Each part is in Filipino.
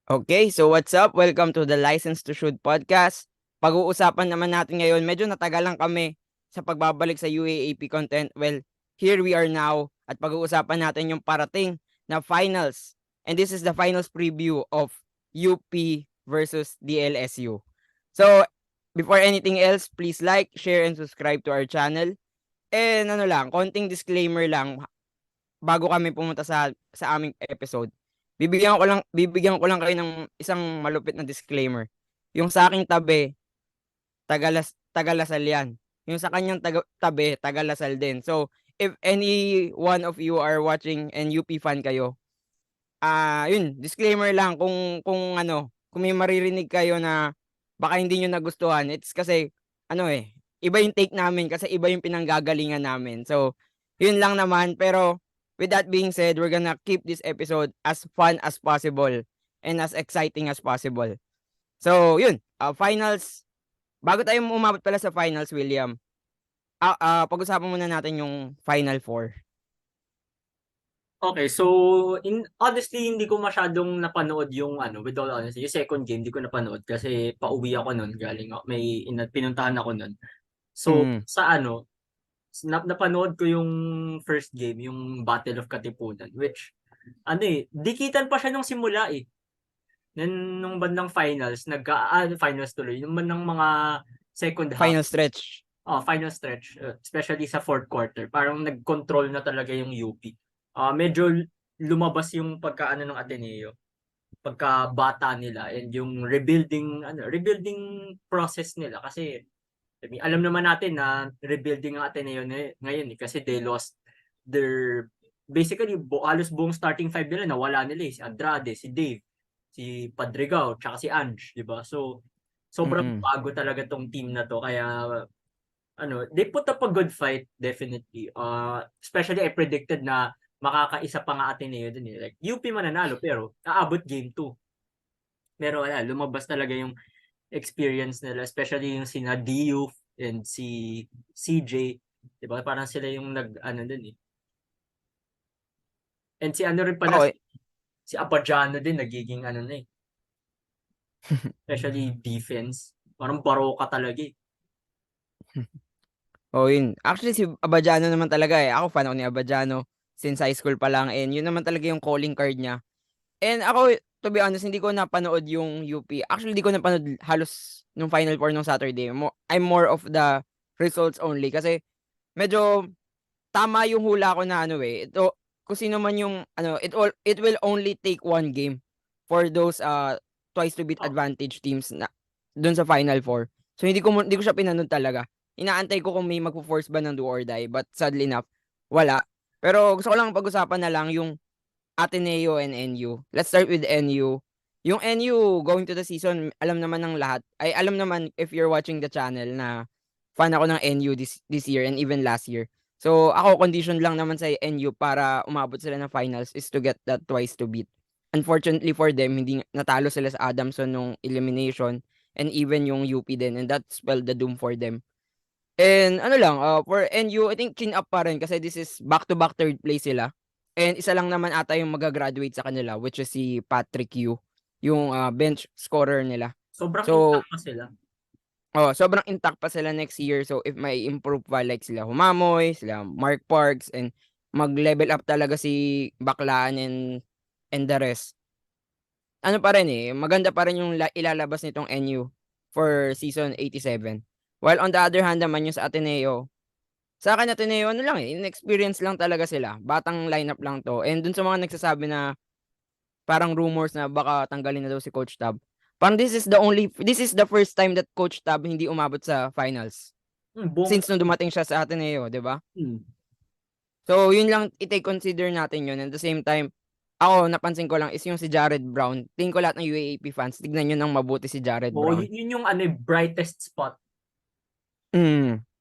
Okay, so what's up? Welcome to the License to Shoot podcast. Pag-uusapan naman natin ngayon, medyo natagalan kami sa pagbabalik sa UAAP content. Well, here we are now at pag-uusapan natin yung parating na finals. And this is the finals preview of UP versus DLSU. So, before anything else, please like, share, and subscribe to our channel. And ano lang, konting disclaimer lang bago kami pumunta sa aming episode. Bibigyan ko lang kayo ng isang malupit na disclaimer. Yung sa aking tabi, Tagalasal yan. Yung sa kanyang tabi, Tagalasal din. So, if any one of you are watching and UP fan kayo, yun, disclaimer lang kung may maririnig kayo na baka hindi niyo nagustuhan, it's kasi iba yung take namin kasi iba yung pinanggagalingan namin. So, yun lang naman. Pero with that being said, we're gonna keep this episode as fun as possible and as exciting as possible. So, yun, finals. Bago tayo umabot pala sa finals, William, pag-usapan muna natin yung Final Four. Okay, so honestly hindi ko masyadong napanood yung with all honesty, yung second game hindi ko napanood kasi pauwi ako noon galing may pinuntahan ako noon. So Mm. sa napanood ko yung first game, yung Battle of Katipunan, which dikitan pa siya nung simula eh. Nung bandang finals, finals tuloy, nung bandang mga second half, Final stretch. final stretch, especially sa fourth quarter, parang nag-control na talaga yung UP. Medyo lumabas yung pagkaano ng Ateneo, pagkabata nila and yung rebuilding process nila kasi alam naman natin na rebuilding ang Ateneo ngayon kasi they lost their basically halos buong starting five nila nawala nila si Andrade, si Dave, si Padrigao, tsaka si Ange, di ba? So sobrang Mm-mm. bago talaga tong team na to kaya they put up a good fight definitely. Especially I predicted na makakaisa pa nga Ateneo din eh. Like UP mananalo pero aabot game 2. Pero wala, lumabas talaga yung experience nila, especially yung sina Diouf and si CJ. 'Di ba? Parang sila yung din eh. And si rin pala Okay. si Abadiano din nagiging na eh. Especially defense. Parang baroka talaga eh. Oh, yun. Actually, si Abadiano naman talaga eh. Ako fan ako ni Abadiano since high school pa lang and yun naman talaga yung calling card niya. And ako, to be honest, hindi ko napanood yung UP. Actually, hindi ko napanood halos nung Final Four nung Saturday. I'm more of the results only kasi medyo tama yung hula ko na ito, kung sino man yung it will only take one game for those twice to beat Oh, advantage teams na doon sa Final Four. So hindi ko siya pinanood talaga. Inaantay ko kung may magfo-force ba ng do or die, but sadly enough wala. Pero gusto ko lang pag-usapan na lang yung Ateneo and NU. Let's start with NU. Yung NU going to the season, alam naman ng lahat. Ay alam naman if you're watching the channel na fan ako ng NU this year and even last year. So ako condition lang naman sa NU para umabot sila ng finals is to get that twice to beat. Unfortunately for them, hindi natalo sila sa Adamson nung elimination and even yung UP din and that spelled the doom for them. And for NU, I think chin up pa rin kasi this is back-to-back third place sila. And isa lang naman ata yung magagraduate sa kanila, which is si Patrick Yu, yung bench scorer nila. sobrang So, intact pa sila. sobrang intact pa sila next year. So, if may improve pa like sila Humamoy, sila Mark Parks, and mag-level up talaga si Baklaan and the rest. Ano pa rin maganda pa rin yung ilalabas nitong NU for season 87. While on the other hand naman yung sa Ateneo, sa akin Ateneo lang inexperience lang talaga sila. Batang lineup lang 'to. And dun sa mga nagsasabi na parang rumors na baka tanggalin na daw si Coach Tab. Parang this is the first time that Coach Tab hindi umabot sa finals. Buong Since nung dumating siya sa Ateneo, 'di ba? hmm. So, yun lang i-take consider natin yun. And at the same time, ako napansin ko lang is yung si Jared Brown. Tingin ko lahat ng UAAP fans, tignan nyo ng mabuti si Jared Brown. Yun yung brightest spot.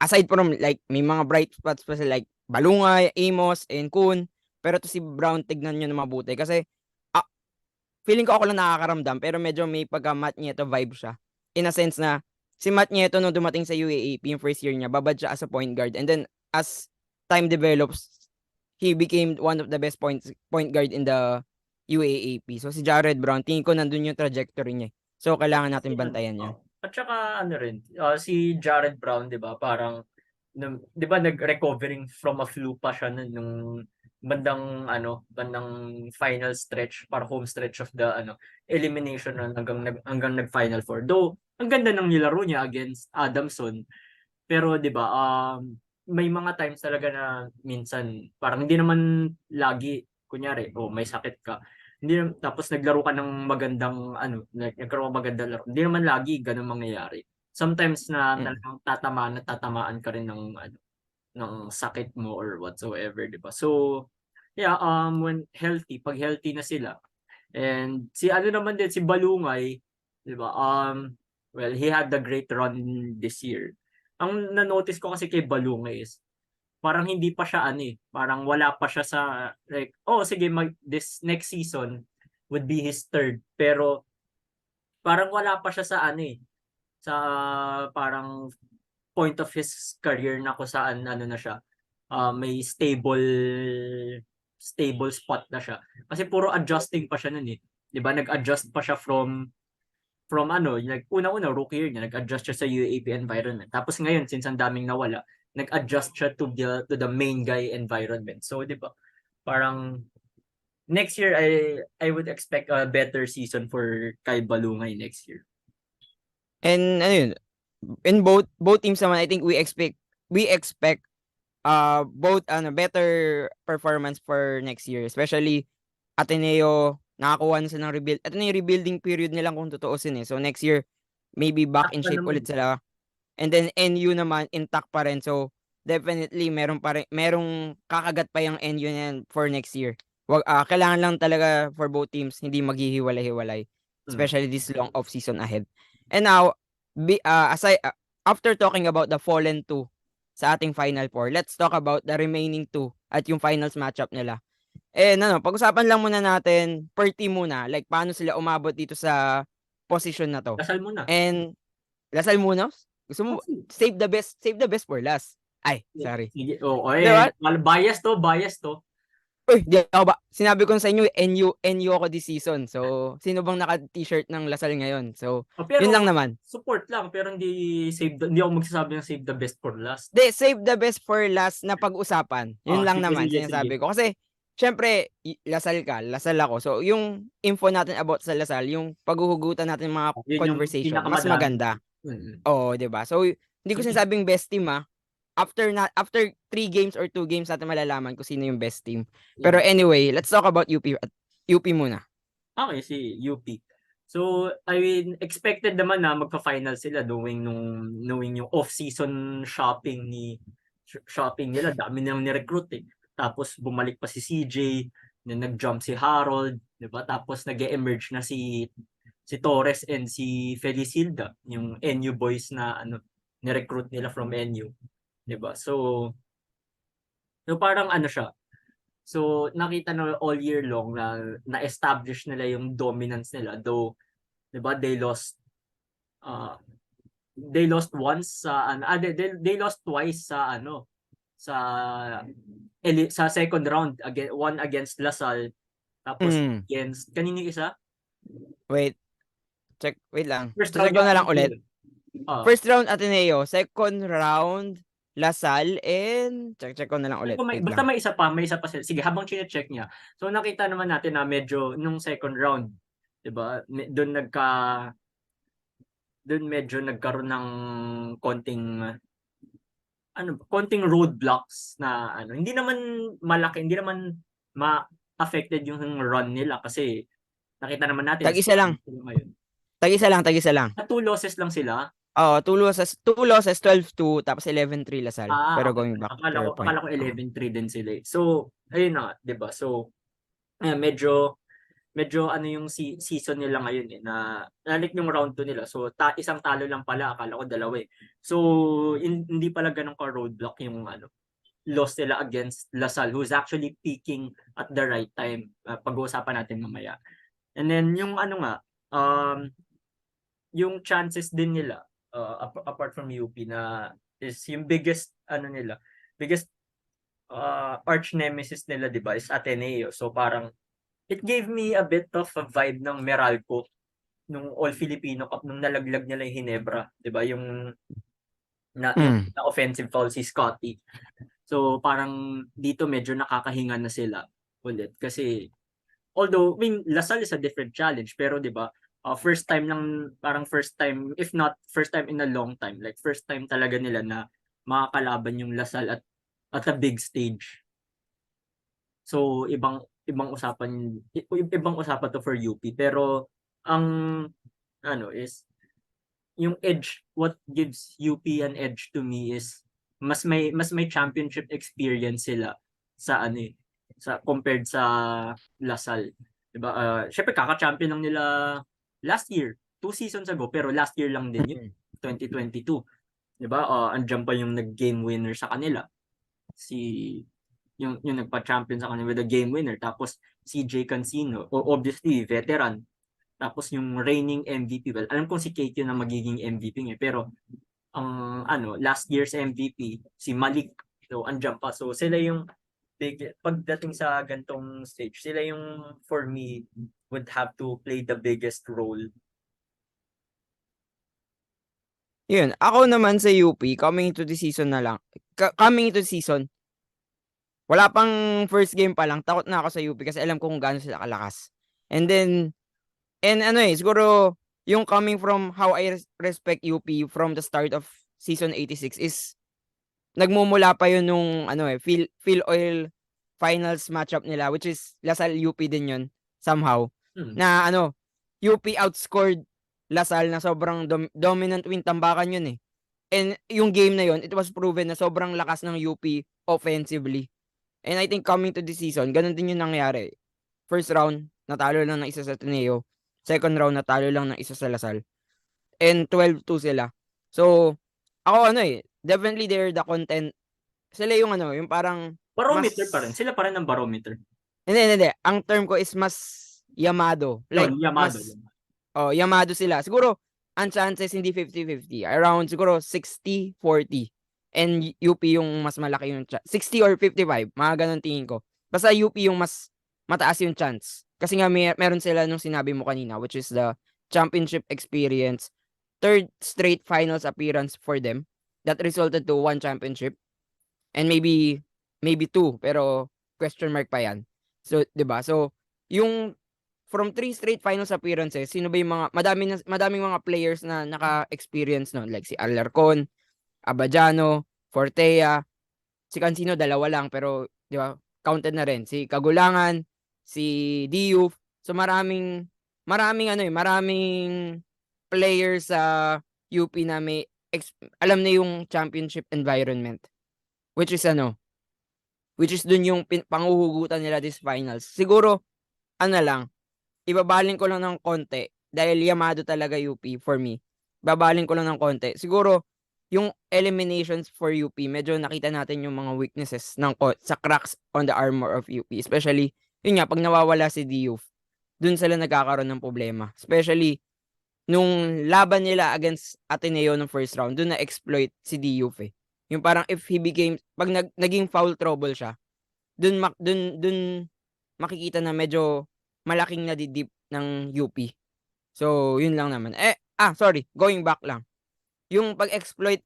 Aside from like may mga bright spots pa sila like Balungay, Amos, and Kun. Pero to si Brown, tignan nyo na mabuti. Kasi ah, feeling ko ako lang nakakaramdam pero medyo may pagka Matt Nieto vibe siya. In a sense na si Matt Nieto nung dumating sa UAAP yung first year niya, babad siya as a point guard. And then as time develops, he became one of the best point guard in the UAAP. So si Jared Brown, tingin ko nandun yung trajectory niya. So kailangan natin Yan, bantayan yan. At saka ano rin, si Jared Brown, 'di ba? Parang 'di ba nag-recovering from a flu pa siya nung bandang final stretch, para home stretch of the elimination hanggang nag-final four. Though ang ganda ng nilaro niya against Adamson, pero 'di ba may mga times talaga na minsan parang hindi naman lagi kunyari may sakit ka. Tapos naglaro ka ng magandang nagkaroon ng magandang laro. Hindi naman lagi ganun mangyayari. Sometimes na Mm. talagang tatamaan ka rin ng sakit mo or whatsoever, 'di ba? So, yeah, pag healthy na sila. And si naman din si Balungay, 'di ba? Well, he had a great run this year. Ang na-notice ko kasi kay Balungay is parang hindi pa siya parang wala pa siya sa like, sige, this next season would be his third, pero parang wala pa siya sa sa parang point of his career na kung saan na siya, may stable spot na siya. Kasi puro adjusting pa siya nun 'Di ba? Nag-adjust pa siya from like una-una rookie year niya, nag-adjust siya sa UAP environment. Tapos ngayon, since ang daming nawala, nag-adjust siya to the main guy environment. So, 'di ba? Parang next year I would expect a better season for Kai Balungay next year. And ano yun, in both teams naman, I think we expect both better performance for next year, especially Ateneo. Nakakuha na sila ng rebuild. Ito na yung rebuilding period nilang kung tutuusin eh. So next year, maybe back in Sakto shape naman. ulit sila. And then NU naman intact pa rin. So definitely merong kakagat pa yung NU na yan for next year. Kailangan lang talaga for both teams hindi maghihiwalay-hiwalay, Mm. especially this long off season ahead. And now, after talking about the fallen two sa ating final four, let's talk about the remaining two at yung finals matchup nila. Pag-usapan lang muna natin per team muna, like paano sila umabot dito sa position na to. Dasal muna. And Lasal muna? Gusto mo save the best for last. Ay, sorry. Sige. 'Di ba? Bias to. Uy, di ako ba? Sinabi ko sa inyo, NU ako this season. So, sino bang naka-t-shirt ng Lasal ngayon? So, yun lang Pero naman. support lang, pero hindi ako magsasabi ng save the best for last. Save the best for last na pag-usapan. Yun lang naman Sige. sinasabi ko. Kasi, syempre, Lasal ka, Lasal ako. So, yung info natin about sa Lasal, yung paghuhugutan natin mga Yun yung conversation, mas pinakamadami. maganda. Mm. Oo, 'di ba? So, hindi ko Sige. sinasabing best team after 3 games or 2 games natin malalaman kung sino yung best team. Pero anyway, let's talk about UP muna. Okay, si UP. So, I mean, expected naman na magpa-final sila knowing yung off-season shopping nila. Dami nilang ni-recruit eh. Tapos bumalik pa si CJ, nag-jump si Harold, 'di ba? Tapos nag-emerge na si Torres and si Felicilda, yung NU boys na ni-recruit nila from NU, 'di ba? So parang siya. So nakita na all year long na-establish nila yung dominance nila, though 'di ba uh, they lost once they lost twice sa sa second round, one against Lasal, tapos against kanino isa? Wait, wait lang. First Check round ko na yata lang ulit. First round Ateneo, second round Lasal, and check ko na lang ulit. Wait basta lang. may isa pa sila. Sige, habang chine-check niya. So nakita naman natin na medyo nung second round, 'di ba? Doon medyo nagkaroon ng konting roadblocks na hindi naman malaki, hindi naman ma-affected yung run nila kasi nakita naman natin Tag-isa lang. ngayon. Tag-isa lang. 2 losses lang sila. Oo, 2 losses, 12-2, tapos 11-3 Lasal. Pero Okay. going back to your point. Akala ko 11-3 din sila eh. So, ayun na, 'di ba? So, medyo yung season nila ngayon na nalik yung round 2 nila. So, isang talo lang pala, akala ko dalawa eh. So, hindi pala ganun ka roadblock yung loss nila against Lasal, who's actually peaking at the right time. Pag-uusapan natin mamaya. And then yung yung chances din nila apart from UP na is yung biggest biggest arch nemesis nila, 'di ba, is Ateneo. So parang It gave me a bit of a vibe ng Meralco nung All Filipino Cup nung nalaglag nila yung Hinebra, 'di ba? Yung Mm. na offensive foul si Scotty. So parang dito medyo nakakahinga na sila ulit kasi although I mean Lasal is a different challenge pero 'di ba first time lang parang first time if not first time in a long time like first time talaga nila na makakalaban yung Lasal at a big stage. So ibang usapan to for UP pero ang ano is yung edge what gives UP an edge to me is mas may championship experience sila sa ano sa compared sa Lasal. 'Di ba? Syempre kaka-champion lang nila last year, 2 seasons ago pero last year lang din yun, 2022. 'Di ba? Andiyan pa yung nag-game winner sa kanila. Si yung nagpa-champion sa kanila with a game winner tapos CJ Cancino obviously veteran tapos yung reigning MVP, well, alam kong si Kate yun na magiging MVP niya, pero ang last year's MVP, si Malik, so andyan pa. So sila yung pagdating sa gantong stage, sila yung for me would have to play the biggest role. Yun, ako naman sa UP, coming into the season na lang. Coming into the season, wala pang first game pa lang, takot na ako sa UP kasi alam ko kung gaano sila kalakas. And then, siguro, yung coming from how I respect UP from the start of season 86 is, nagmumula pa yun nung, Phil Oil finals matchup nila, which is Lasal UP din yun, somehow. Na, UP outscored Lasal na sobrang dominant win, tambakan yun eh. And yung game na yun, it was proven na sobrang lakas ng UP offensively. And I think coming to this season, ganun din yung nangyari. First round, natalo lang ng isa sa Ateneo. Second round, natalo lang ng isa sa Lasal. And 12-2 sila. So, ako definitely they're the content. Sila yung yung parang Barometer pa rin. mas... Sila pa rin ang barometer. Hindi. Ang term ko is mas Yamado. Like, Yun, Yamado. mas... Yamado sila. Siguro, ang chances hindi 50-50. Around siguro 60-40. And UP yung mas malaki yung 60 or 55. Mga ganun tingin ko. Basta UP yung mas mataas yung chance. Kasi nga meron sila nung sinabi mo kanina, which is the championship experience. Third straight finals appearance for them. That resulted to 1 championship. And maybe 2. Pero question mark pa yan. So, 'di ba? So, yung from 3 straight finals appearances, sino ba yung madaming mga players na naka-experience noon, like si Alarcon, Abadiano, Fortea, si Cancino dalawa lang pero 'di ba counted na rin, si Kagulangan, si Diouf. So maraming players sa UP na may alam na yung championship environment, which is dun yung panghuhugutan nila this finals. Siguro lang, ibabaling ko lang ng konti dahil Yamado talaga UP for me. Babaling ko lang ng konti. Siguro yung eliminations for UP, medyo nakita natin yung mga weaknesses sa cracks on the armor of UP. Especially, yun nga, pag nawawala si Diouf, dun sila nagkakaroon ng problema. Especially, nung laban nila against Ateneo ng first round, dun na-exploit si Diouf eh. Yung parang if he became, pag naging foul trouble siya, dun makikita na medyo malaking nadidip ng UP. So, yun lang naman. Sorry, going back lang. Yung pag-exploit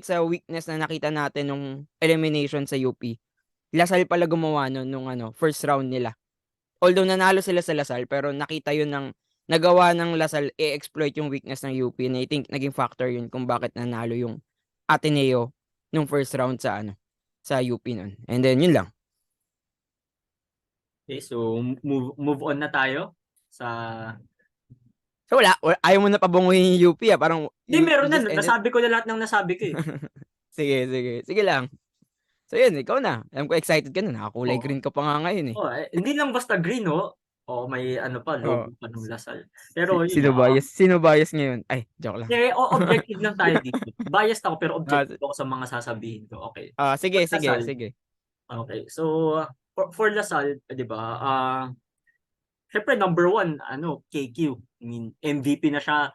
sa weakness na nakita natin nung elimination sa UP, Lasal pala gumawa nun nung first round nila. Although nanalo sila sa Lasal, pero nakita yun nagawa ng Lasal i-exploit yung weakness ng UP, and I think naging factor yun kung bakit nanalo yung Ateneo nung first round sa UP nun. And then, yun lang. Okay, so move on na tayo sa... So wala, ayaw mo na pabunguhin yung UP parang Hindi, meron you na. just ended. Nasabi ko na lahat ng nasabi ko eh. Sige lang. So yun, ikaw na. Alam ko excited ka na. Nakakulay Oo. green ka pa nga ngayon eh. Hindi lang basta green, oh. May logo pa ng Lasal. Pero yun Sino bias ngayon? Ay, joke lang. objective lang tayo dito. Biased ako pero objective ako sa mga sasabihin ko. Okay. Sige. Okay. So, for Lasal, 'di ba? Syempre number 1, KQ. I mean, MVP na siya.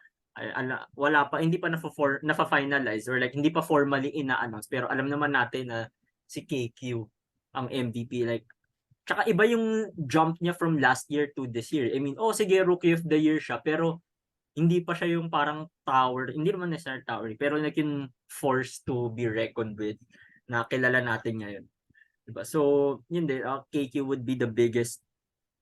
Wala pa, hindi pa na-finalize or like hindi pa formally ina-announce pero alam naman natin na si KQ ang MVP, like Tsaka iba yung jump niya from last year to this year. I mean, sige, Rookie of the Year siya, pero hindi pa siya yung parang tower, hindi naman necessarily tower, pero like yung force to be reckoned with na kilala natin ngayon. Diba? So, yun din, KQ would be the biggest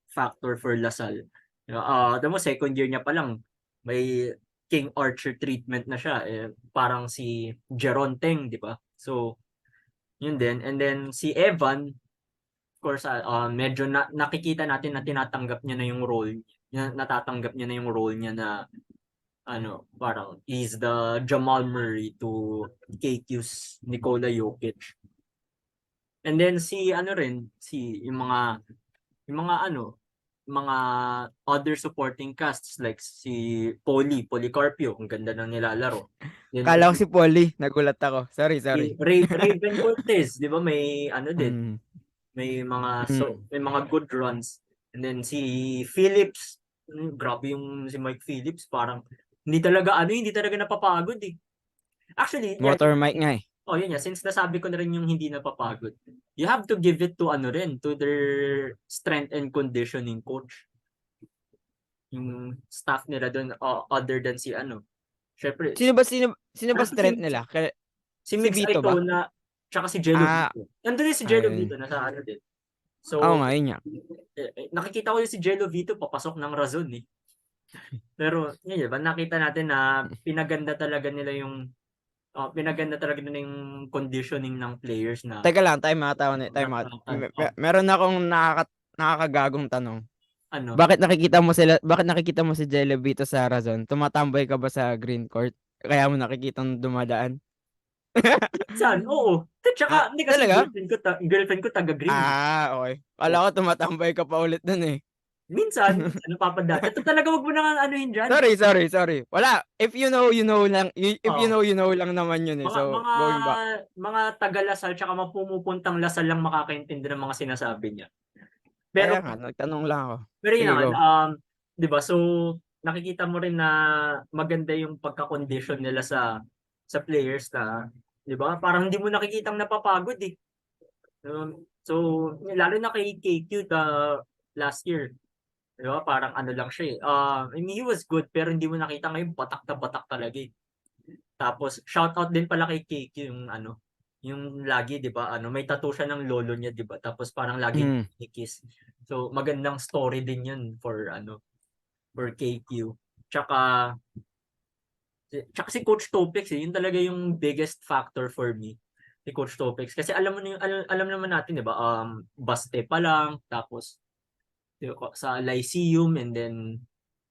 factor for Lasal. Mo, second year niya pa lang, may King Archer treatment na siya. Parang si Geronteng, di ba? So, yun din. And then si Evan, of course, medyo nakikita natin na tinatanggap niya na yung role niya, natatanggap niya na yung role niya na parang he's the Jamal Murray to KQ's Nikola Jokic. And then si yung mga other supporting casts like si Policarpio, ang ganda ng nilalaro. Then, Kala ko si Polly, nagulat ako. Sorry. si Raven Cortez, di ba may din, Mm. may mga good runs. And then si Phillips, grabe yung si Mike Phillips, parang hindi talaga napapagod eh. Actually, Motor mic nga eh. yun nga, since nasabi ko na rin yung hindi napapagod, you have to give it to to their strength and conditioning coach. Yung staff nila doon, other than si syempre, Sino ba strength nila? si Mix Vito ba? Aitona, tsaka si Jello Vito. Nandun din si Jello ayun. Vito, nasa din. So, Oo nga, yun nga. nakikita ko yung si Jello Vito, papasok ng Razon eh. Pero, yun, ba, nakita natin na pinaganda talaga nila yung conditioning ng players na. Teka lang, time out. Meron akong nakakagagong tanong. Ano? Bakit nakikita mo si Jello Vito sa Razon? Tumatambay ka ba sa green court? Kaya mo nakikitang dumadaan? Saan? Oo. Tsaka, hindi kasi talaga? girlfriend ko taga-green. Okay. Kala ko tumatambay ka pa ulit dun eh. Minsan, papadaan. Ito talaga, wag mo na anuhin dyan. Sorry. Wala. If you know, you know lang. If you know, you know lang naman yun eh. So, going back. Mga taga-Lasal, tsaka pumupuntang Lasal lang makakaintindi ng mga sinasabi niya. Pero, Kaya nga, nagtanong lang ako. pero yun Sige, naman, go. di ba? So, nakikita mo rin na maganda yung pagka-condition nila sa players na, di ba? Parang hindi mo nakikitang napapagod eh. So, lalo na kay KQ last year. Di ba? Parang lang siya eh. I mean, he was good, pero hindi mo nakita ngayon, batak na batak talaga eh. Tapos, shoutout din pala kay KQ yung lagi, di ba? May tattoo siya ng lolo niya, di ba? Tapos parang lagi kikiss. So, magandang story din yun for KQ. Tsaka si Coach Topex yun talaga yung biggest factor for me. Si Coach Topex. Kasi alam naman natin, di ba? Baste pa lang, tapos sa Lyceum, and then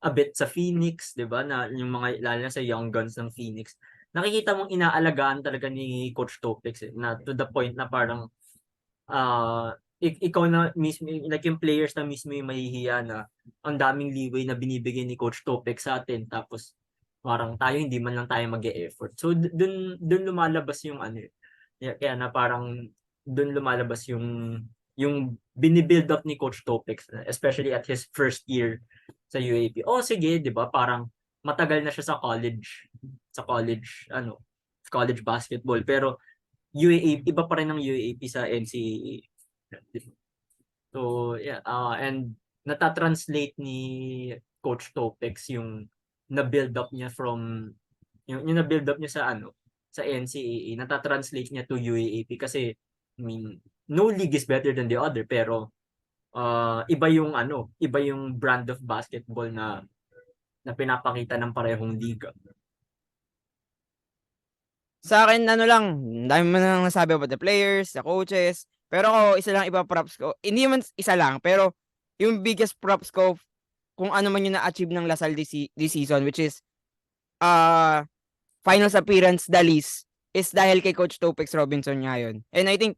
a bit sa Phoenix, 'di ba? Na yung mga lalo na sa Young Guns ng Phoenix. Nakikita mong inaalagaan talaga ni Coach Topex na to the point na parang ikaw na mismo, like yung players na mismo yung mahihiya na ang daming leeway na binibigay ni Coach Topex sa atin, tapos parang tayo hindi man lang tayo mag-e-effort. So dun lumalabas yung kaya na parang dun lumalabas yung binibuild up ni Coach Topex, especially at his first year sa UAP. Sige, 'di ba? Parang matagal na siya sa college basketball, pero UAP iba pa rin ng UAP sa NCAA. So, yeah, and natatranslate ni Coach Topex yung na-build up niya from yung na-build up niya sa NCAA, natatranslate niya to UAAP kasi I mean, no league is better than the other, pero iba yung brand of basketball na pinapakita ng parehong liga. Sa akin, lang, dami mo nang nasabi about the players, the coaches, pero ako, isa lang ipa-props ko. Hindi man isa lang, pero yung biggest props ko kung ano man yung na-achieve ng Lasal this season, which is finals appearance, the least, is dahil kay Coach Topex Robinson nga yun. And I think,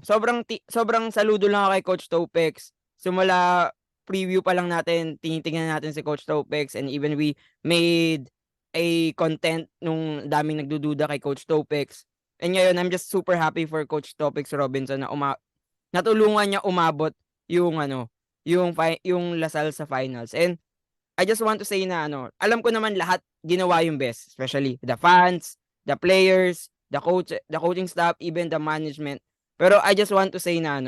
sobrang saludo lang ako kay Coach Topex. Simula preview pa lang natin, tinitingnan natin si Coach Topex, and even we made a content nung daming nagdududa kay Coach Topex. And ngayon, I'm just super happy for Coach Topex Robinson na natulungan niya umabot yung yung Lasal sa finals. And I just want to say na alam ko naman lahat ginawa yung best, especially the fans, the players, the coaching staff, even the management. Pero I just want to say na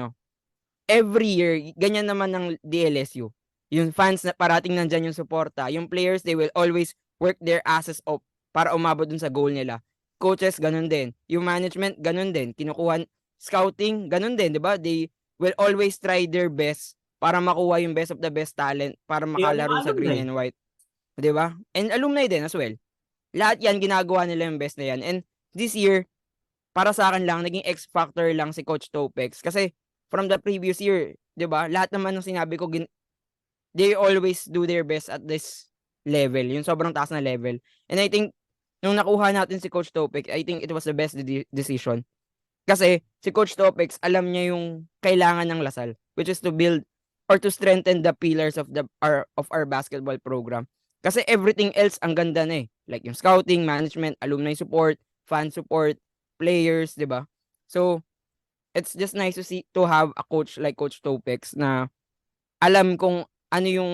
every year, ganyan naman ng DLSU. Yung fans na parating nandyan yung suporta. Yung players, they will always work their asses off para umabot dun sa goal nila. Coaches, ganun din. Yung management, ganun din. Kinukuha, scouting, ganun din, di ba? They will always try their best para makuha yung best of the best talent para Yung makalaro sa green alumni. and white. Di ba? And alumni din as well. Lahat yan, ginagawa nila yung best na yan. And this year, para sa akin lang, naging X factor lang si Coach Topex. Kasi from the previous year, di ba? Lahat naman ng sinabi ko, they always do their best at this level. Yung sobrang taas na level. And I think, nung nakuha natin si Coach Topex, I think it was the best decision. Kasi si Coach Topex, alam niya yung kailangan ng Lasal, which is to build or to strengthen the pillars of our basketball program. Kasi everything else ang ganda na eh. Like yung scouting, management, alumni support, fan support, players, 'di ba? So, it's just nice to have a coach like Coach Topex na alam kung ano yung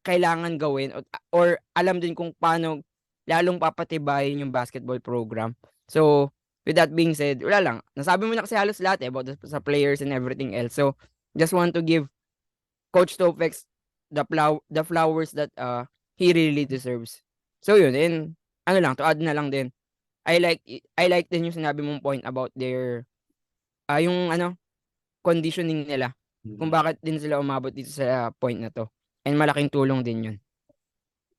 kailangan gawin or alam din kung paano lalong papatibayin yung basketball program. So, with that being said, wala lang. Nasabi mo na kasi halos lahat about sa players and everything else. So, just want to give Coach Topex the flowers that he really deserves. So, yun. And ano lang, to add na lang din. I like din yung sinabi mong point about their yung ano, conditioning nila. Kung bakit din sila umabot dito sa point na to. And malaking tulong din yun.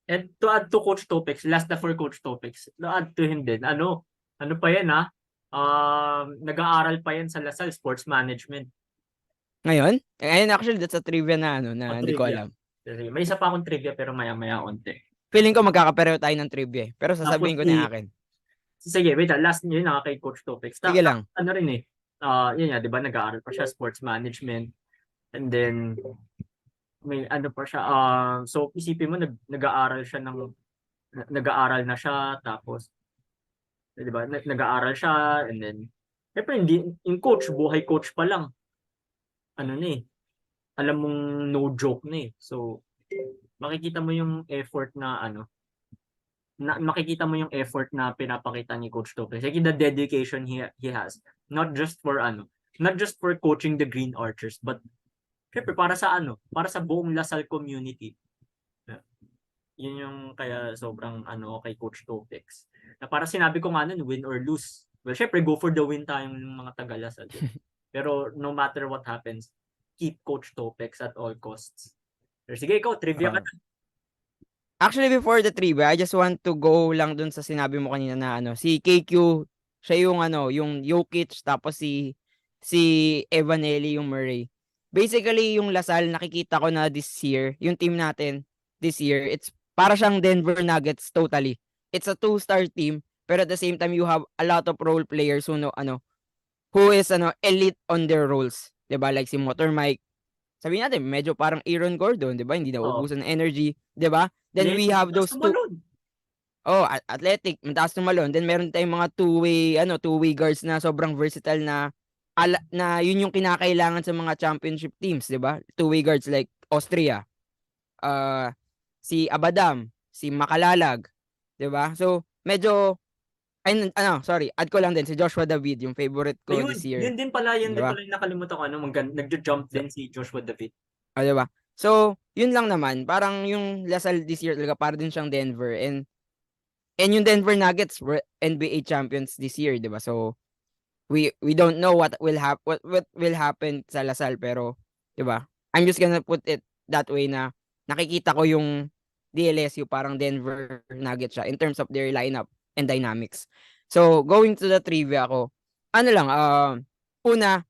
And to add to Coach Topex, last na for Coach Topex, to add to him din, ano pa yan nag-aaral pa yan sa Lasal Sports Management. Ngayon? Ngayon actually, that's a trivia na na hindi ko Trivia. alam. Sige, may isa pa akong trivia pero maya-maya onte. Feeling ko magkakapareho tayo ng trivia eh. Pero sasabihin ko na yung akin. Sige, wait last yun kay Coach Topex. Sige lang. Ano rin eh, yun nga, di ba, nag-aaral pa siya, sports management. And then, may ano pa siya, so isipin mo, nag-aaral na siya, tapos, di ba, nag-aaral siya, and then, syempre, hindi, yung coach, buhay coach pa lang. Ano na eh, alam mong no joke na eh. So, makikita mo yung effort na makikita mo yung effort na pinapakita ni Coach Topex. Like the dedication he has. Not just for coaching the Green Archers, but syempre para sa buong Lasal community. Yun yung kaya sobrang kay Coach Topex. Na para sinabi ko nga nun, win or lose. Well, syempre go for the win tayong mga taga Lasal. Pero no matter what happens, keep Coach Topex at all costs. Pero sige, ikaw, trivia ka na. Actually, before the trivia, I just want to go lang dun sa sinabi mo kanina na si KQ, siya yung yung Jokic, tapos si Evanelli yung Murray. Basically, yung Lasal, nakikita ko na this year, yung team natin this year, it's para siyang Denver Nuggets totally. It's a two-star team, pero at the same time, you have a lot of role players who who is elite on their roles. 'Di ba? Like si Motor Mike. Sabihin natin, medyo parang Aaron Gordon, 'di ba? Hindi na uubusan ng energy, 'di ba? Then we have those two. Oh, athletic, mataas tumalon. Then meron tayong mga two-way guards na sobrang versatile na yun yung kinakailangan sa mga championship teams, 'di ba? Two-way guards like Austria. Si Abadam, si Makalalag, 'di ba? So, medyo add ko lang din si Joshua David, yung favorite ko this year. Yun din pala yung nakalimutan ko nagjo-jump din si Joshua David. 'Di ba? So, yun lang naman, parang yung Lasal this year talaga para din siyang Denver and yung Denver Nuggets were NBA champions this year, 'di ba? So, we don't know what will happen sa Lasal pero 'di ba? I'm just gonna put it that way na nakikita ko yung DLSU parang Denver Nuggets siya in terms of their lineup and dynamics. So, going to the trivia ko. Una,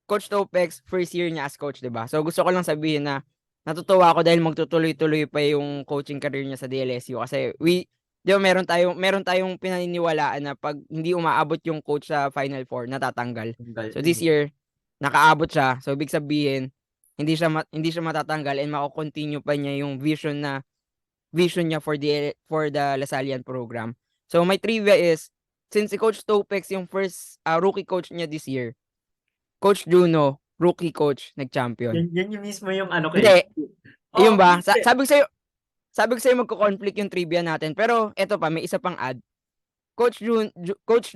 Coach Topex, first year niya as coach, 'di ba? So, gusto ko lang sabihin na natutuwa ako dahil magtutuloy-tuloy pa yung coaching career niya sa DLSU kasi di ba meron tayong pinaniniwalaan na pag hindi umaabot yung coach sa Final Four, natatanggal. So this year, nakaabot siya. So ibig sabihin, hindi siya matatanggal and mako-continue pa niya yung vision niya for the Lasallian program. So my trivia is, since si Coach Topex yung first rookie coach niya this year, Coach Juno, rookie coach, nag-champion. Yan yung mismo yung Hindi. Yun ba? Sabi ko sa'yo magko-conflict yung trivia natin. Pero eto pa, may isa pang add. Coach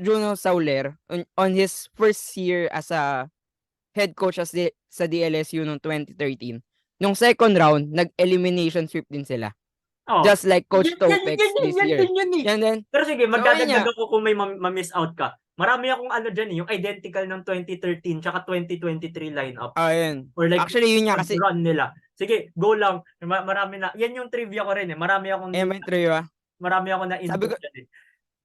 Juno Sauler, on his first year as a head coach sa DLSU noong 2013. Nung second round, nag-elimination sweep din sila. Oh, Just like Coach yan, yan, Topex yan, this yan year. din yun eh. Yan din. Pero sige, So, ayun magdadagdag nga. ako kung may ma-miss out ka. Marami akong ano dyan eh, yung identical ng 2013 tsaka 2023 lineup. Ayun. Or like, Actually, yun nga kasi, run nila. Sige, go lang. Marami na. Yan yung trivia ko rin eh. Marami akong may trivia. marami ako na Sabi ko, input dyan eh.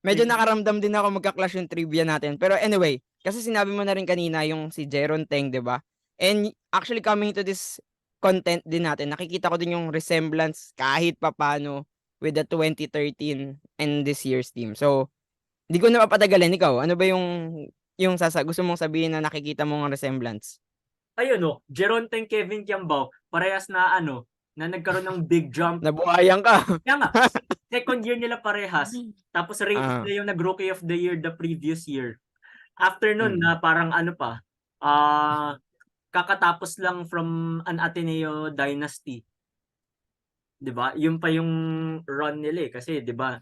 medyo nakaramdam din ako magka-clash yung trivia natin. Pero anyway, kasi sinabi mo na rin kanina yung si Jeron Teng, 'di ba? And actually coming to this content din natin, nakikita ko din yung resemblance kahit papano with the 2013 and this year's team. So, hindi ko na papatagalin. Ikaw, ano ba yung gusto mong sabihin na nakikita mong resemblance? Ayun no, Jeron Teng, Kevin Kiambao, parehas na ano, na nagkaroon ng big jump. Nabuhayan ka. Kaya nga, second year nila parehas. Tapos rated na yung nag-rookie of the year the previous year. After nun, na parang ano pa, kakatapos lang from an Ateneo dynasty. 'Di ba? Yun pa yung run nila eh. Kasi 'di ba,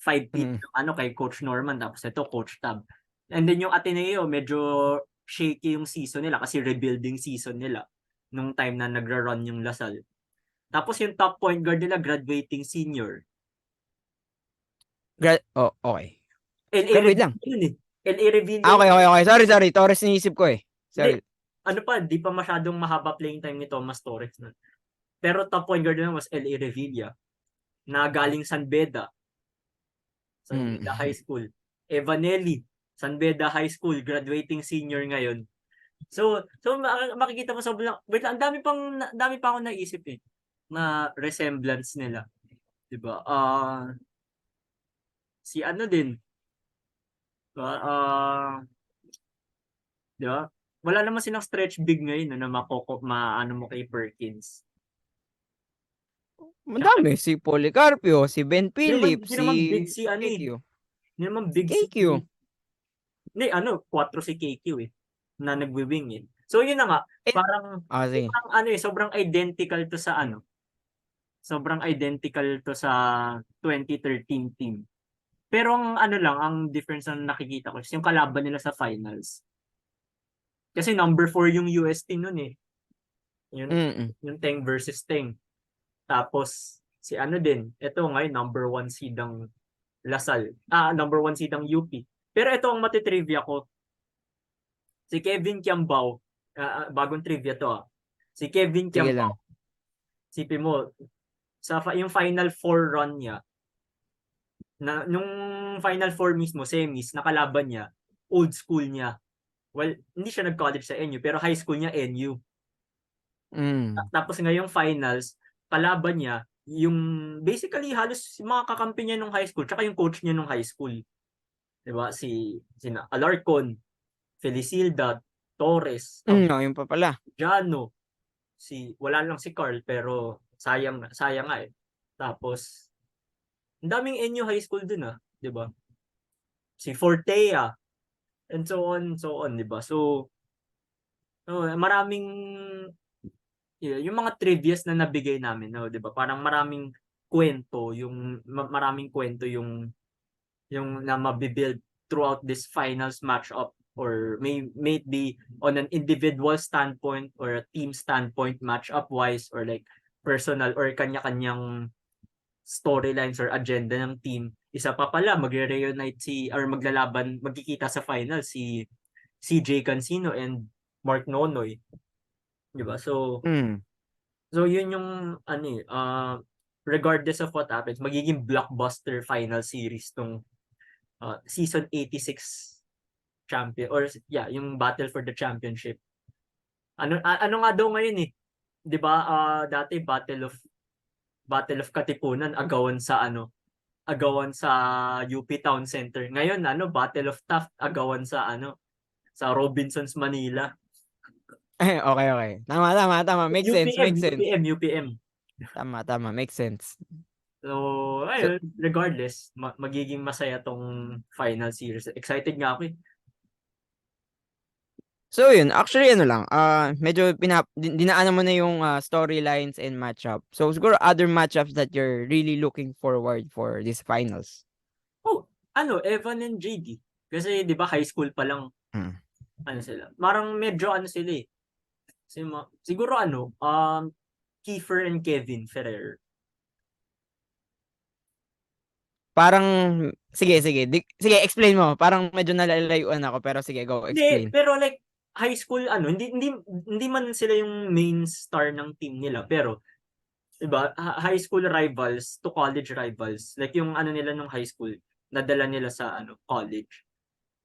5 peat yung ano kay Coach Norman, tapos ito Coach Tab. And then yung Ateneo, medyo shaky yung season nila kasi rebuilding season nila nung time na nagra-run yung Lasal. Tapos yung top point guard nila, graduating senior. Okay. LA Pero wait lang. Revilla yun eh. LA Revilla. Okay. Sorry. Torres niisip ko eh. Sorry. Ano pa, di pa masyadong mahaba playing time ni Thomas Torres nun. Pero top point guard naman was LA Revilla na galing San Beda. San Beda High School. Evanelli, San Beda High School, graduating senior ngayon. So makikita mo sobrang, wait lang, ang dami pa ako naisip eh na resemblance nila. 'Di ba? Si ano din. 'Di ba? Wala naman silang stretch big ngayon na maano mo kay Perkins. Madami. Si Policarpio, si Ben Phillips, Hindi naman big si si ano eh. KQ. Hindi naman big si KQ. Hindi, 4 si KQ eh. Na nagwi-wing eh. So yun na nga, parang sobrang identical to sa ano. Sobrang identical to sa 2013 team. Pero ang ano lang, ang difference na nakikita ko is yung kalaban nila sa finals. Kasi number 4 yung UST nun eh. Yung Teng versus Teng. Tapos si ano din, ito ngayon number 1 seed ang Lasal. Number 1 seed ang UP. Pero ito ang matitrivia ko. Si Kevin Kiambao, bagong trivia to Si Kevin Kiambao. Sipin mo, yung Final 4 run niya, nung Final 4 mismo, semis, nakalaban niya, old school niya. Well, hindi siya nag-college sa NU, pero high school niya NU. Tapos ngayong finals, kalaban niya, yung basically halos mga kakampi niya nung high school, tsaka yung coach niya nung high school. Diba? Si Alarcon, Felicilda, Torres, yun pa pala. Jano, wala lang si Carl, pero sayang nga eh. Tapos, ang daming NU high school dun diba? Si Fortea, and so on, diba? So, maraming, yung mga trivias na nabigay namin, diba? Parang maraming kwento, yung na mabibuild throughout this finals matchup, or may it be on an individual standpoint or a team standpoint matchup wise, or like personal or kanya-kanyang storylines or agenda ng team. Isa pa pala, magre-reunite magkikita sa final si CJ Cancino and Mark Nonoy. Diba? So, so yun yung regardless of what happens, magiging blockbuster final series tong season 86 champion, or yung battle for the championship. Ano nga daw ngayon eh, 'di ba? Dati Battle of Katipunan, agawan sa UP Town Center. Ngayon Battle of Taft, agawan sa Robinsons Manila. Okay. Tama. Makes sense. UPM. Tama. Makes sense. So, ayun, regardless, magiging masaya tong final series. Excited nga ako eh. So yun, actually medyo dinaanan mo na yung storylines and matchup. So siguro other matchups that you're really looking forward for these finals. Evan and JD. Kasi 'di ba high school pa lang. ano sila, parang medyo ano sila eh. Siguro ano, Kiefer and Kevin Ferrer. Parang, sige, sige. Sige, explain mo. Parang medyo nalalayuan ako, pero sige, go, Hindi, explain. pero like high school ano, hindi man sila yung main star ng team nila, pero 'di ba, high school rivals to college rivals. Like yung ano nila nung high school, nadala nila sa ano, college.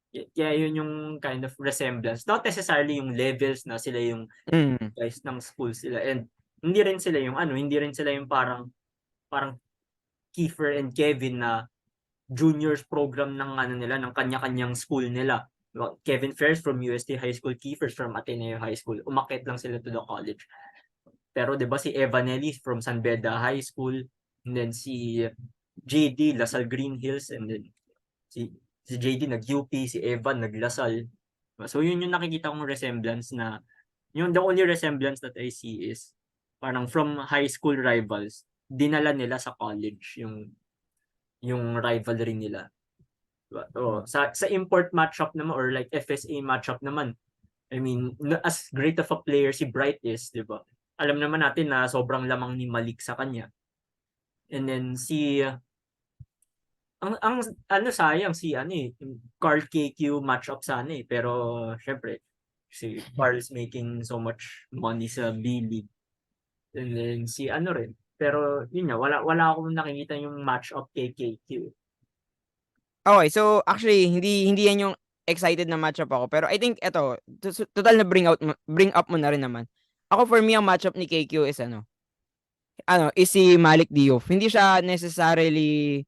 Kaya yun yung kind of resemblance. Not necessarily yung levels na sila yung Mm. guys ng school sila, and hindi rin sila yung ano, hindi rin sila yung parang Kiefer and Kevin na juniors program ng ano nila, ng kanya-kanyang school nila. Kevin Fairs from UST High School, Kiefer from Ateneo High School. Umakit lang sila to the college. Pero 'di ba si Evanelli from San Beda High School, and then si JD Lasal Green Hills, and then si JD nag-UP, si Evan nag-Lasal. So yun yung nakikita kong resemblance na yung the only resemblance that I see is parang from high school rivals, dinala nila sa college yung rivalry nila. Diba? So, sa import matchup naman or like FSA matchup naman, I mean, as great of a player si Bright is, 'di ba? Alam naman natin na sobrang lamang ni Malik sa kanya. And then ang ano sayang si ano eh, Carl KQ matchup sana eh, pero syempre si Carl's making so much money sa B-League. And then si ano rin, pero yun nga, wala akong nakikita yung matchup kay KQ. Okay, so actually hindi yan yung excited na matchup ako, pero I think eto, total na bring up mo na rin naman. Ako, for me, ang matchup ni KQ is is si Malik Diouf. Hindi siya necessarily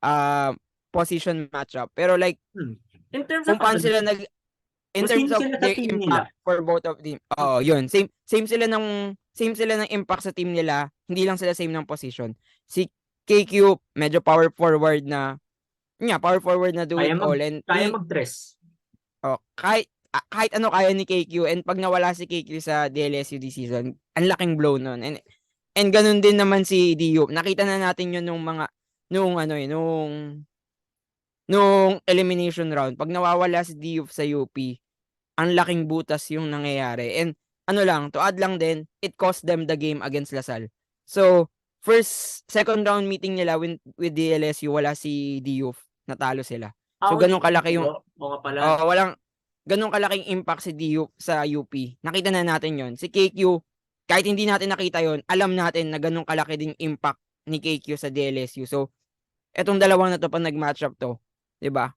uh, position matchup, pero like Hmm. In terms of kung paano ano, sila in kung terms sino of sila sa their team nila. impact for both of them. Oh, yun. Same sila ng impact sa team nila. Hindi lang sila same ng position. Si KQ medyo power forward na do Kaya it mag all, and kaya mag-dress. kahit ano kaya ni KQ, and pag nawala si KQ sa DLSU this season, ang laking blow nun. And ganun din naman si Diop. Nakita na natin yun nung elimination round. Pag nawawala si Diop sa UP, ang laking butas yung nangyayari. And ano lang, to add lang din, it cost them the game against Lasal. So, second round meeting nila with DLSU, wala si Diouf, natalo sila. So, Ako ganun dito kalaki yung, oo nga pala. ganun kalaking impact si Diouf sa UP. Nakita na natin yon. Si KQ, kahit hindi natin nakita yon, alam natin na ganun kalaki din impact ni KQ sa DLSU. So, etong dalawang na to, pag nag-match up to, 'di ba?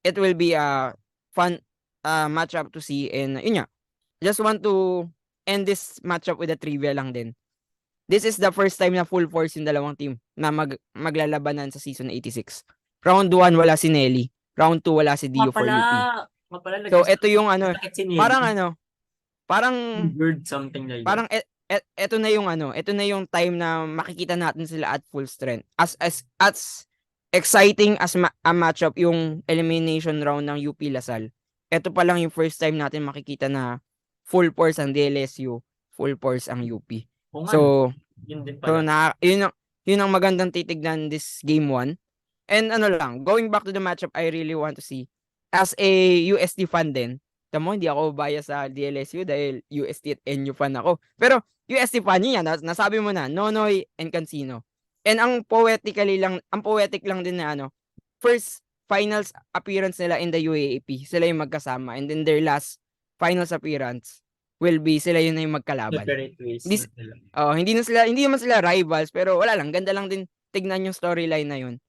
It will be a fun matchup to see, and yun nga. Just want to end this matchup with a trivia lang din. This is the first time na full force yung dalawang team na maglalabanan sa season 86. Round 1 wala si Nelly. Round 2 wala si Nga Dio for pala, UP. nga pala So ito yung nagkasakit si Nelly. parang parang Injured, something like that. parang ito na yung time na makikita natin sila at full strength. As exciting as a matchup yung elimination round ng UP Lasal. Ito pa lang yung first time natin makikita na full force ang DLSU, full force ang UP. Oo nga, So, yun din so pala. yun ang magandang titignan this game 1. And ano lang, going back to the matchup, I really want to see, as a UST fan din, tamo, hindi ako bias sa DLSU dahil UST at NU fan ako. Pero UST fan niya, nasabi mo na, Nonoy and Cancino. And ang poetic lang din na first finals appearance nila in the UAAP, sila yung magkasama, and then their last finals appearance will be sila yun na yung magkalaban. Separate ways Hindi, na sila. hindi naman sila rivals, pero wala lang, ganda lang din tignan yung storyline na yun.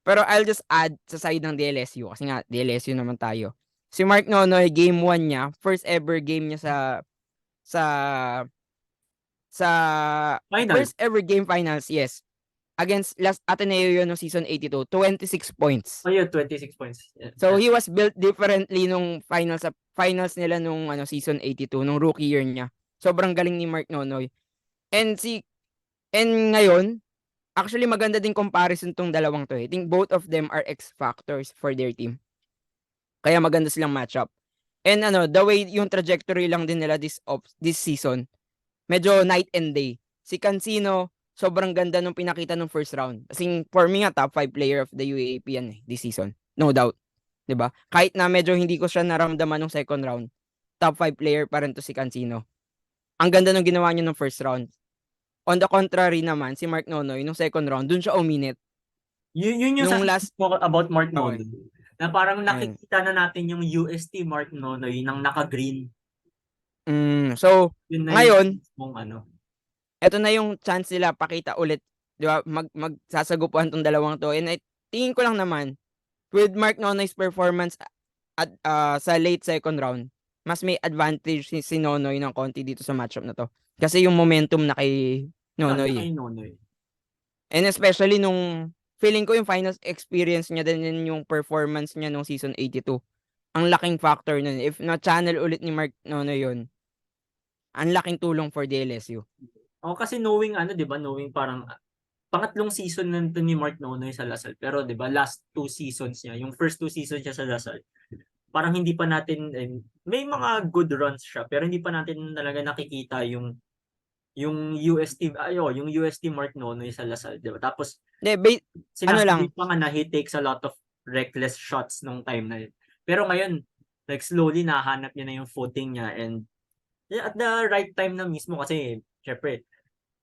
Pero I'll just add sa side ng DLSU, kasi nga DLSU naman tayo. Si Mark Nonoy, game 1 niya, first ever game niya sa sa Final. first ever game finals, yes. Against last Ateneo yun no season 82, 26 points. Oh, yun, 26 points. Yeah. So he was built differently nung finals nila nung season 82, nung rookie year niya. Sobrang galing ni Mark Nonoy. And ngayon, actually maganda din comparison tong dalawang to. I think both of them are X factors for their team. Kaya maganda silang matchup. And the way yung trajectory lang din nila this season, medyo night and day. Si Cancino, sobrang ganda nung pinakita nung first round. Kasi for me nga, top 5 player of the UAAP yan this season. No doubt. 'Di ba? Kahit na medyo hindi ko siya naramdaman nung second round. top 5 player pa rin to si Cancino. Ang ganda ng ginawa niya nung first round. On the contrary naman, si Mark Nonoy, nung second round, dun siya uminit. Yun yung Nung sasabihin last, ko about Mark okay, Nonoy. Na parang ayun. nakikita na natin yung UST Mark Nonoy ng naka-green. So, Yun na yung ngayon, mismong ano. eto na yung chance nila pakita ulit, di ba? Magsasagupuan tong dalawang to. And tingin ko lang naman, with Mark Nonoy's performance at sa late second round, mas may advantage si Nonoy ng konti dito sa matchup na to. Kasi yung momentum na kay Yan Nonoy eh. kay Nonoy. And especially nung feeling ko yung finals experience niya din yun yung performance niya nung season 82. Ang laking factor nun. If na-channel ulit ni Mark Nonoy yun, ang laking tulong for DLSU. O kasi knowing ano, 'di ba? Knowing parang pangatlong season na to ni Mark Nonoy sa Lasal. Pero 'di ba, last 2 seasons niya, yung first 2 seasons niya sa Lasal, parang hindi pa natin may mga good runs siya, pero hindi pa natin talaga nakikita yung yung UST Mark Nonoy sa Lasal, 'di ba? Tapos Hindi, ano lang, sinasabi pa nga na he takes a lot of reckless shots nung time na yun. Pero ngayon, like slowly nahanap niya na yung footing niya, and yeah, at the right time na mismo kasi syempre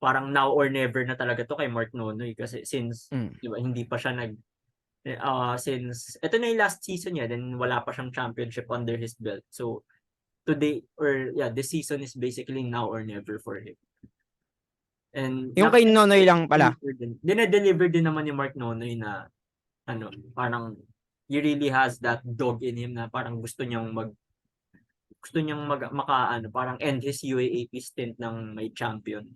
parang now or never na talaga to kay Mark Nonoy kasi since mm, 'di ba hindi pa siya since ito na yung last season niya, then wala pa siyang championship under his belt. So today or yeah, this season is basically now or never for him. And yung kay Nonoy lang pala, dinedeliver din naman ni Mark Nonoy na ano, parang he really has that dog in him na parang gusto niyang parang end his UAAP stint ng may champion.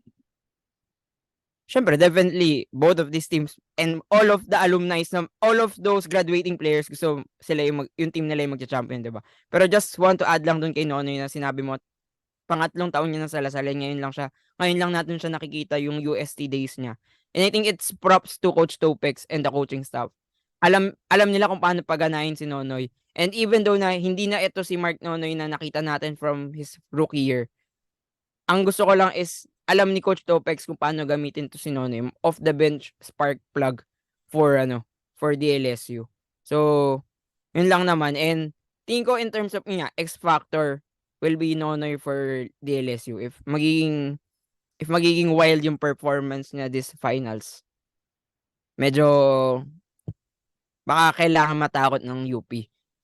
syempre, definitely, both of these teams and all of the alumni, all of those graduating players, gusto sila yung team nila yung magcha-champion, diba? Pero just want to add lang dun kay Nonoy na sinabi mo, pangatlong taon niya na sa Lasal, ngayon lang natin siya nakikita yung UST days niya. And I think it's props to Coach Topex and the coaching staff. Alam nila kung paano paganahin si Nonoy. And even though na hindi na ito si Mark Nonoy na nakita natin from his rookie year, ang gusto ko lang is alam ni Coach Topex kung paano gamitin to si Nonoy, off the bench spark plug for DLSU. So, yun lang naman. And tingin ko in terms of X factor will be Nonoy for DLSU if magiging wild yung performance niya this finals. Medyo baka kailangan matakot ng UP.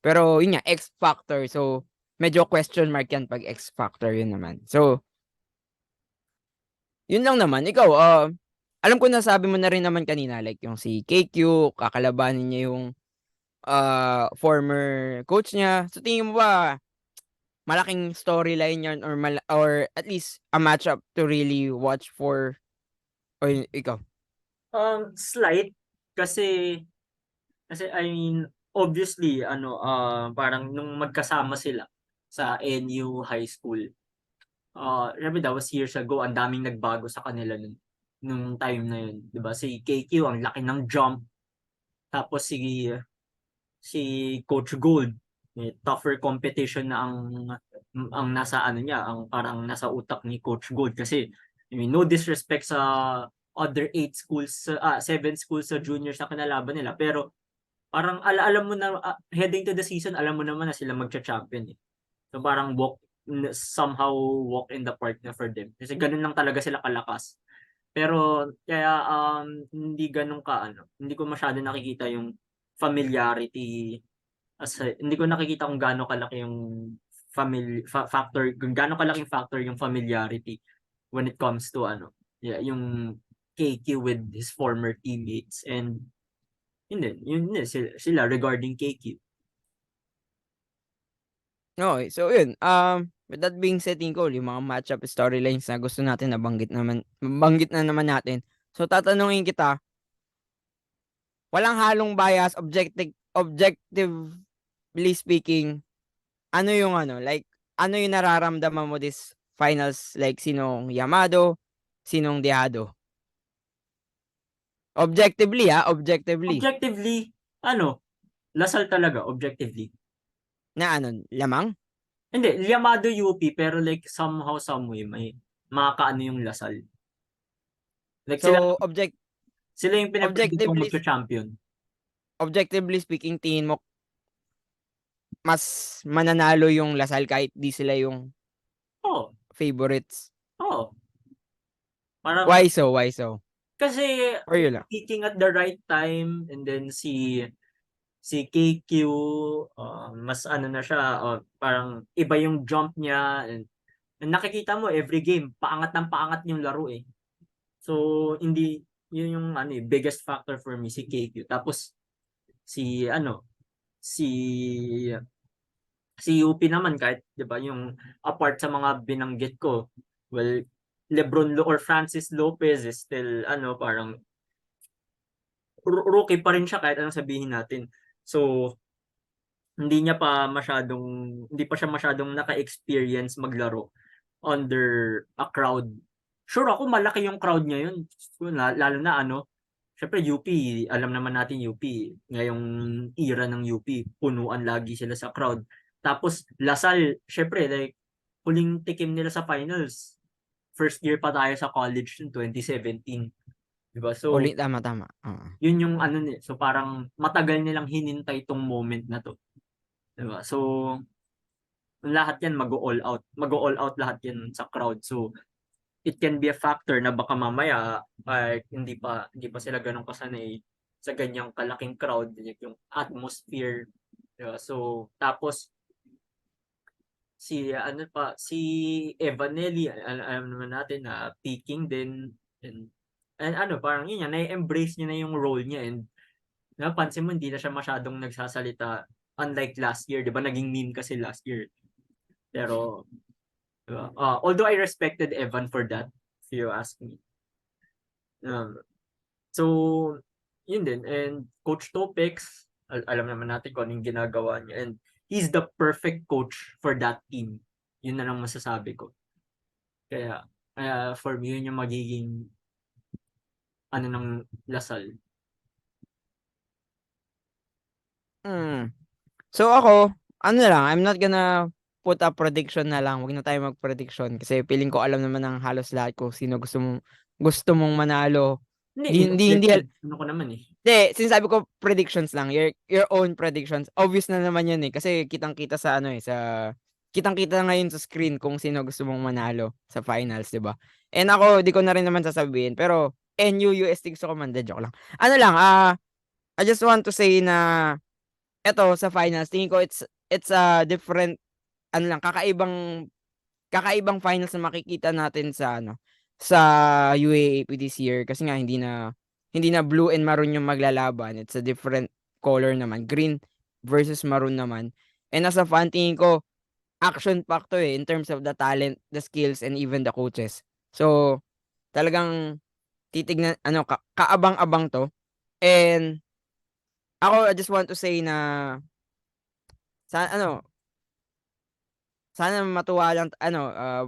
Pero yun nga, X factor. So, medyo question mark yan pag X factor yun naman. So, yun lang naman. Ikaw, alam ko nasabi mo na rin naman kanina, like yung si KQ, kakalabanin niya yung former coach niya. So, tingin mo ba, malaking storyline yan or at least a matchup to really watch for, o ikaw? Slight kasi I mean obviously parang nung magkasama sila sa NU high school. Syempre that was years ago, ang daming nagbago sa kanila nung time na yun, 'di ba? Si KQ ang laki ng jump. Tapos si Coach Gold, tougher competition na ang nasa ano niya, ang parang nasa utak ni Coach Gold kasi I mean, no disrespect sa other 7 schools sa juniors na kinalaban nila, pero parang alam mo na heading to the season, alam mo naman na sila magcha-champion eh. So parang somehow walk in the park na for them. Kasi ganun lang talaga sila kalakas. Pero kaya hindi ko masyado nakikita yung familiarity hindi ko nakikita kung gaano kalaki yung factor, kung gaano kalaking factor yung familiarity when it comes to yung KQ with his former teammates, and yun din sila regarding KQ. Okay, so yun, with that being said, tingin ko yung mga matchup storylines na gusto natin nabanggit na naman natin. So tatanungin kita, walang halong bias, objectively speaking, like, ano yung nararamdaman mo this finals, like, sinong Yamado, sinong Dehado? Objectively, Objectively, Lasal talaga, objectively. na lamang? Hindi, Liamado UP, pero like somehow, someway, may makakaano yung Lasal. Like So, sila yung pinapredict kong objectively magka-champion. objectively speaking, tingin mo mas mananalo yung Lasal kahit di sila yung Oo, favorites. oo. Parang Why so? Why so? kasi For you lang. peaking at the right time, and then si KQ, mas ano na siya, parang iba yung jump niya, and nakikita mo every game paangat ng paangat yung laro eh. So hindi yun yung ano biggest factor for me, si KQ. Tapos si ano si si UP naman, kahit 'di ba yung apart sa mga binanggit ko, well, or Francis Lopez is still ano, parang rookie pa rin siya kahit anong sabihin natin. So hindi pa siya masyadong naka-experience maglaro under a crowd. Sure ako malaki yung crowd ngayon. Lalo na ano, syempre UP, alam naman natin UP, ngayong era ng UP, punuan lagi sila sa crowd. Tapos Lasal, syempre like huling tikim nila sa finals. First year pa tayo sa college noong 2017. 'Di ba? So, Tama, tama. Oo. yun yung ano so parang matagal nilang hinintay tong moment na to. 'Di ba? So, lahat yan mag-all out. Mag-all out lahat yan sa crowd. So, it can be a factor na baka mamaya ay hindi pa sila ganun kasanay sa ganyang kalaking crowd, yung atmosphere. Diba? So tapos si Evanelli, alam naman natin na peaking din, and ano parang yun yan, na-embrace niya na yung role niya, and napansin mo hindi na siya masyadong nagsasalita unlike last year, 'di ba? Naging meme kasi last year. Pero diba? Although I respected Evan for that, if you ask me. Um, so, yun din. And Coach Topex, alam naman natin kung anong ginagawa niya. And he's the perfect coach for that team. Yun na lang masasabi ko. Kaya, for me, yun yung magiging ano ng Lasal. So ako, ano lang, I'm not gonna put a prediction na lang. Huwag na tayo mag-prediction kasi feeling ko alam naman ng halos lahat kung sino gusto mong manalo. Hindi, Hindi, ano ko naman eh. sinasabi ko predictions lang, your own predictions. Obvious na naman yun eh kasi kitang-kita sa kitang-kita ngayon sa screen kung sino gusto mong manalo sa finals, 'di ba? And ako, di ko na rin naman sasabihin, pero NU UST gusto ko man, de, joke lang. Ano lang, I just want to say na eto sa finals, tingin ko it's a different ano lang, kakaibang finals na makikita natin sa UAAP this year kasi nga hindi na blue and maroon yung maglalaban. It's a different color naman, green versus maroon naman. And as a fan, tingin ko action packed to in terms of the talent, the skills, and even the coaches. So, talagang titignan kaabang-abang to. And ako, I just want to say na sa sana matuwa lang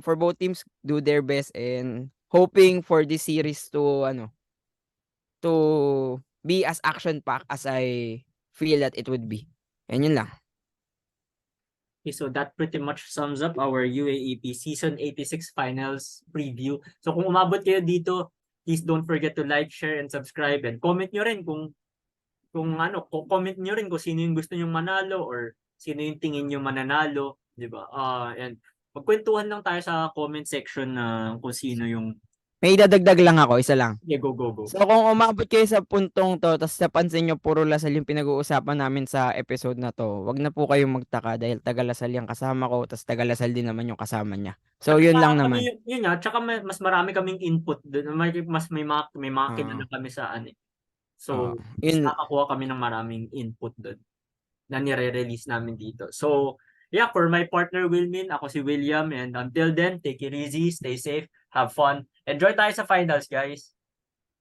for both teams do their best and hoping for this series to be as action packed as I feel that it would be. And yun lang. Okay, so that pretty much sums up our UAAP Season 86 Finals preview. So kung umabot kayo dito, please don't forget to like, share, and subscribe. And comment nyo rin comment nyo rin kung sino yung gusto nyong manalo or sino yung tingin nyo mananalo, di ba? And magkwentuhan lang tayo sa comment section na kung sino yung May idadagdag lang ako, isa lang. go, go, go. So kung umabot kayo sa puntong to, tapos napansin nyo puro Lasal yung pinag-uusapan namin sa episode na to, wag na po kayong magtaka dahil taga Lasal yung kasama ko, tapos taga Lasal din naman yung kasama niya. So At yun lang kami, naman. yun nga, tsaka mas marami kaming input doon. May mga Oo. kilala kami sa Oo. So, mas Yun, nakakuha kami ng maraming input doon na nire-release namin dito. So, yeah, for my partner Wilmin, ako si William, and until then, take it easy, stay safe, have fun. Enjoy tayo sa finals, guys.